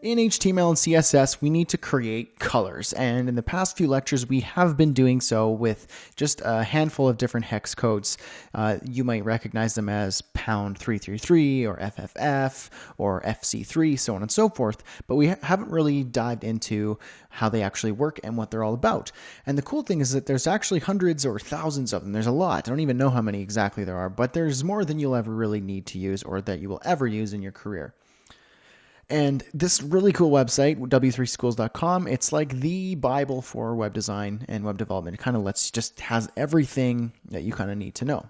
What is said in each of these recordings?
In HTML and CSS, we need to create colors, and in the past few lectures, we have been doing so with just a handful of different hex codes. You might recognize them as pound 333 or FFF or FC3, so on and so forth, but we haven't really dived into how they actually work and what they're all about. And the cool thing is that there's actually hundreds or thousands of them. There's a lot. I don't even know how many exactly there are, but there's more than you'll ever really need to use or that you will ever use in your career. And this really cool website, w3schools.com, it's like the Bible for web design and web development. It kind of has everything that you kind of need to know.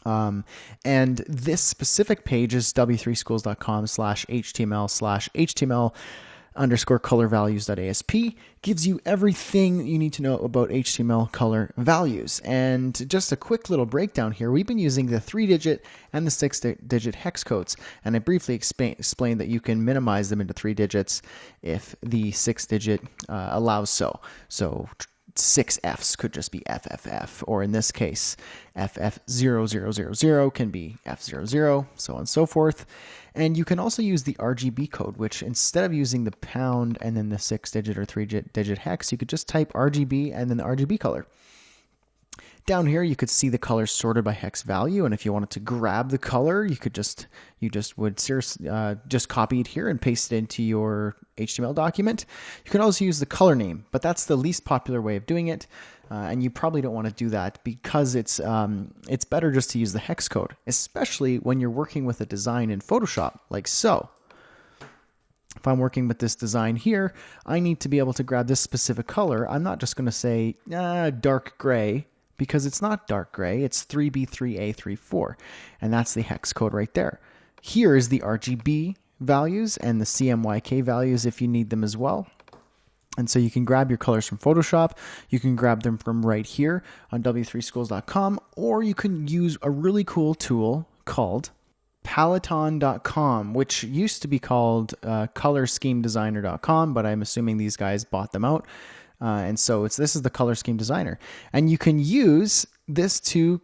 And this specific page is w3schools.com/html/html_color-values.asp, gives you everything you need to know about HTML color values. And just a quick little breakdown here. We've been using the 3-digit and the 6-digit hex codes, and I briefly explained that you can minimize them into 3 digits if the 6-digit allows so. So 6 Fs could just be FFF, or in this case, FF0000 can be F00, so on and so forth. And you can also use the RGB code, which instead of using the pound and then the 6-digit or 3-digit hex, you could just type RGB and then the RGB color. Down here, you could see the colors sorted by hex value, and if you wanted to grab the color, you just copy it here and paste it into your HTML document. You can also use the color name, but that's the least popular way of doing it, and you probably don't want to do that because it's better just to use the hex code, especially when you're working with a design in Photoshop, like so. If I'm working with this design here, I need to be able to grab this specific color. I'm not just going to say dark gray, because it's not dark gray, it's 3B3A34, and that's the hex code right there. Here is the RGB values and the CMYK values if you need them as well. And so you can grab your colors from Photoshop, you can grab them from right here on w3schools.com, or you can use a really cool tool called Paleton.com, which used to be called ColorSchemeDesigner.com, but I'm assuming these guys bought them out. And so this is the Color Scheme Designer. And you can use this to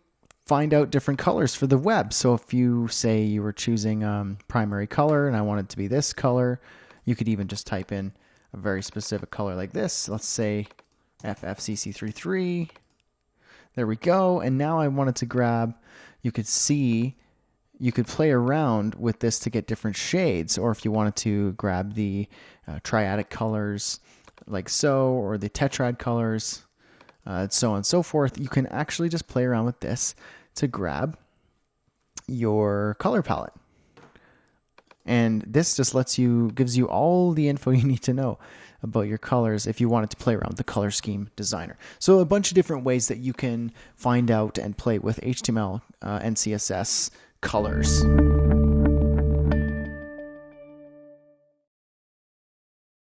find out different colors for the web. So if you say you were choosing primary color and I want it to be this color, you could even just type in a very specific color like this. Let's say FFCC33. There we go. And now I wanted to grab, you could play around with this to get different shades. Or if you wanted to grab the triadic colors, like so, or the tetrad colors, so on and so forth, you can actually just play around with this to grab your color palette. And this just gives you all the info you need to know about your colors if you wanted to play around with the Color Scheme Designer. So a bunch of different ways that you can find out and play with HTML and CSS colors.